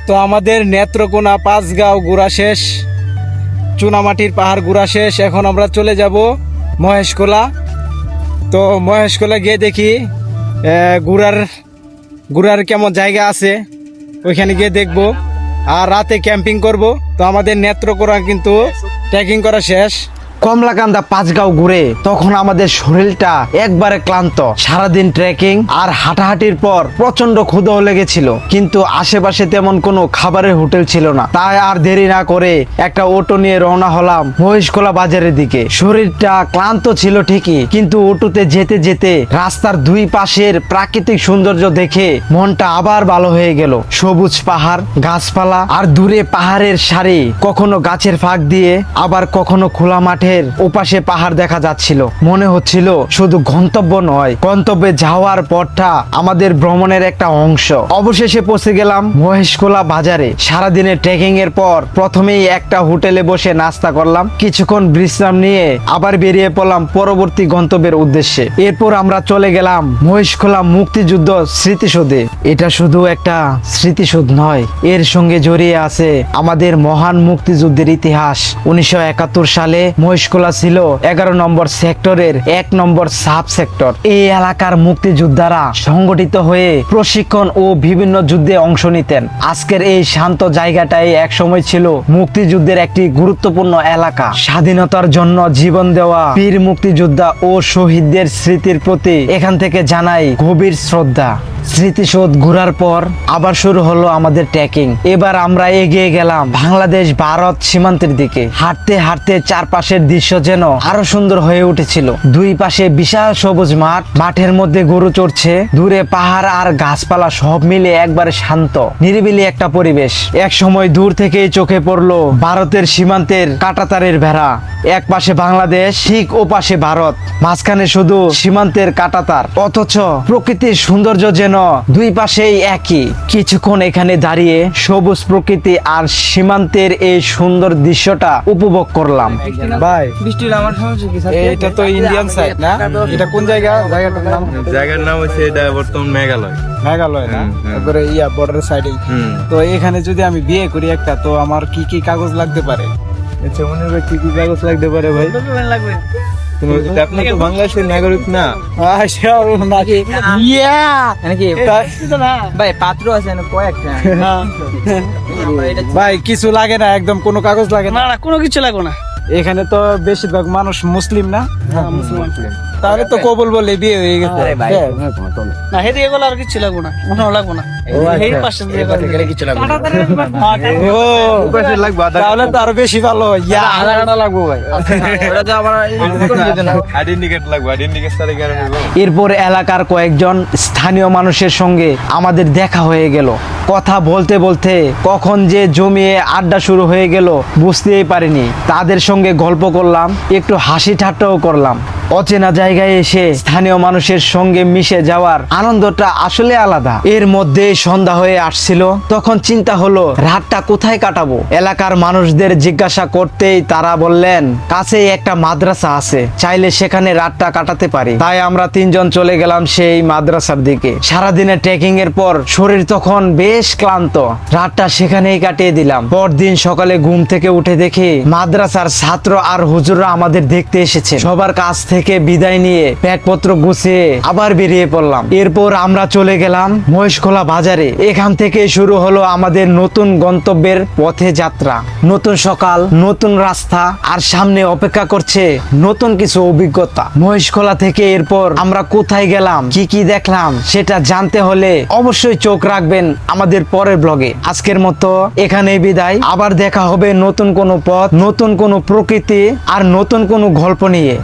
তো আমাদের নেত্রকোনা পাঁচগাঁও ঘোরা শেষ, চুনামাটির পাহাড় ঘোরা শেষ। এখন আমরা চলে যাব মহেশখোলা। তো মহেশখোলা গিয়ে দেখি ঘোরার কেমন জায়গা আছে, ওইখানে গিয়ে দেখবো। আর রাতে ক্যাম্পিং করব। তো আমাদের নেত্রকোনা কিন্তু ট্রেকিং করা শেষ। কমলাকান্দা পাঁচগাঁও ঘুরে তখন আমাদের শরীরটা একবারে ক্লান্ত। সারাদিন ট্রেকিং আর হাঁটাহাঁটির পর প্রচন্ড ক্ষুধাও লেগেছিল, কিন্তু আশেপাশে তেমন কোনো খাবারের হোটেল ছিল না। তাই আর দেরি না করে একটা অটো নিয়ে রওনা হলাম মহেশখোলা বাজারের দিকে। শরীরটা ক্লান্ত ছিল ঠিকই, কিন্তু অটোতে যেতে যেতে রাস্তার দুই পাশের প্রাকৃতিক সৌন্দর্য দেখে মনটা আবার ভালো হয়ে গেল। সবুজ পাহাড়, গাছপালা আর দূরে পাহাড়ের সারি, কখনো গাছের ফাঁক দিয়ে আবার কখনো খোলা মাঠে ওপাশে পাহাড় দেখা যাচ্ছিল। মনে হচ্ছিল শুধু গন্তব্য নয়, গন্তব্যে যাওয়ার পথটা আমাদের ভ্রমণের একটা অংশ। অবশেষে পৌঁছে গেলাম মহেশখোলা বাজারে। সারাদিনের ট্রেকিং এর পর প্রথমেই একটা হোটেলে বসে নাস্তা করলাম, কিছুক্ষণ বিশ্রাম নিয়ে আবার বেরিয়ে পড়লাম পরবর্তী গন্তব্যের উদ্দেশ্যে। এরপর আমরা চলে গেলাম মহেশখোলা মুক্তিযুদ্ধ স্মৃতিসৌধে। এটা শুধু একটা স্মৃতিসৌধ নয়, এর সঙ্গে জড়িয়ে আছে আমাদের মহান মুক্তিযুদ্ধের ইতিহাস। 1971 সালে মহেশখোলা ছিল 11 নম্বর সেক্টরের 1 নম্বর সাব সেক্টর। এই এলাকার মুক্তিযোদ্ধারা সংগঠিত হয়ে প্রশিক্ষণ ও বিভিন্ন যুদ্ধে অংশ নিতেন। আজকের এই শান্ত জায়গাটাই এক সময় ছিল মুক্তিযুদ্ধের একটি গুরুত্বপূর্ণ এলাকা। স্বাধীনতার জন্য জীবন দেওয়া বীর মুক্তিযোদ্ধা ও শহীদদের স্মৃতির প্রতি এখান থেকে জানাই গভীর শ্রদ্ধা। স্মৃতিসৌধ ঘোরার পর আবার শুরু হলো আমাদের ট্রেকিং। এবার আমরা এগিয়ে গেলাম বাংলাদেশ ভারত সীমান্তের দিকে। হাঁটতে হাঁটতে চারপাশের দৃশ্য যেন আরো সুন্দর হয়ে উঠেছিল। দুই পাশে বিশাল সবুজ মাঠ, মাঠের মধ্যে গরু চড়ছে, দূরে পাহাড় আর গাছপালা, সব মিলে একবারে শান্ত নিরিবিলি একটা পরিবেশ। এক সময় দূর থেকেই চোখে পড়লো ভারতের সীমান্তের কাঁটাতারের বেড়া। এক পাশে বাংলাদেশ, ঠিক ও পাশে ভারত, মাঝখানে শুধু সীমান্তের কাঁটাতার, অথচ প্রকৃতির সৌন্দর্য যেন দুই পাশেই একই। কিছুক্ষণ এখানে দাঁড়িয়ে সবুজ প্রকৃতি আর সীমান্তের এই সুন্দর দৃশ্যটা উপভোগ করলাম। ভাই, এটা তো ইন্ডিয়ান সাইড না? এটা কোন জায়গা? জায়গার নাম হচ্ছে এটা বর্তমান মেঘালয়। মেঘালয় না? তারপরে বর্ডার সাইডে। তো এখানে যদি আমি বিয়ে করি একটা, তো আমার কি কি কাগজ লাগতে পারে? আচ্ছা, মনে হয় কি কি কাগজ লাগতে পারে ভাই? আপনি তো বাংলাদেশের নাগরিক না? ভাই পাত্র আছে না কয়েকটা? ভাই কিছু লাগে না, একদম কোনো কাগজ লাগে না? না কোনো কিছু লাগবে না। এখানে তো বেশিরভাগ মানুষ মুসলিম না? তাহলে তো কবুল বলে বিয়ে হয়ে গেছে। না হেঁটে এগুলো আর কিছু লাগবে না, মনে লাগবে না। এই পাশে দিয়ে গেলে কিছু লাগবে না। ও, তাহলে তো আরো বেশি ভালো। আধা ঘন্টা লাগবে ভাই। ওটা তো আমার আইডেন্টিকেট লাগবে, আইডেন্টিকেট সাথে গেলে এরপর এলাকার কয়েকজন স্থানীয় মানুষের সঙ্গে আমাদের দেখা হয়ে গেল। কথা বলতে বলতে কখন যে জমিয়ে আড্ডা শুরু হয়ে গেল বুঝতেই পারিনি। তাদের সঙ্গে গল্প করলাম, একটু হাসি ঠাট্টাও করলাম। অচেনা জায়গায় এসে স্থানীয় মানুষের সঙ্গে মিশে যাওয়ার আনন্দটা আসলে আলাদা। এর মধ্যে সন্ধ্যা হয়ে আসছিল, তখন চিন্তা হলো রাতটা কোথায় কাটাবো। এলাকার মানুষদের জিজ্ঞাসা করতেই তারা বললেন কাছেই একটা মাদ্রাসা আছে, চাইলে সেখানে রাতটা কাটাতে পারি। তাই আমরা তিনজন চলে গেলাম সেই মাদ্রাসার দিকে। সারাদিনের ট্রেকিং এর পর শরীর তখন বেশ ক্লান্ত, রাতটা সেখানেই কাটিয়ে দিলাম। পরদিন সকালে ঘুম থেকে উঠে দেখি মাদ্রাসার ছাত্র আর হুজুররা আমাদের দেখতে এসেছে। সবার কাছ থেকে বিদায় নিয়ে ব্যাগপত্র গুছিয়ে আবার বেরিয়ে পড়লাম। এরপর আমরা চলে গেলাম মহেশখোলা বাজারে। এখান থেকে শুরু হলো আমাদের নতুন গন্তব্যের পথে যাত্রা। নতুন সকাল, নতুন রাস্তা, আর সামনে অপেক্ষা করছে নতুন কিছু অভিজ্ঞতা। মহেশখোলা থেকে এরপর আমরা কোথায় গেলাম, কি কি দেখলাম, সেটা জানতে হলে অবশ্যই চোখ রাখবেন আমাদের পরের ব্লগে। আজকের মতো এখানেই বিদায়। আবার দেখা হবে নতুন কোনো পথ, নতুন কোনো প্রকৃতি আর নতুন কোনো গল্প নিয়ে।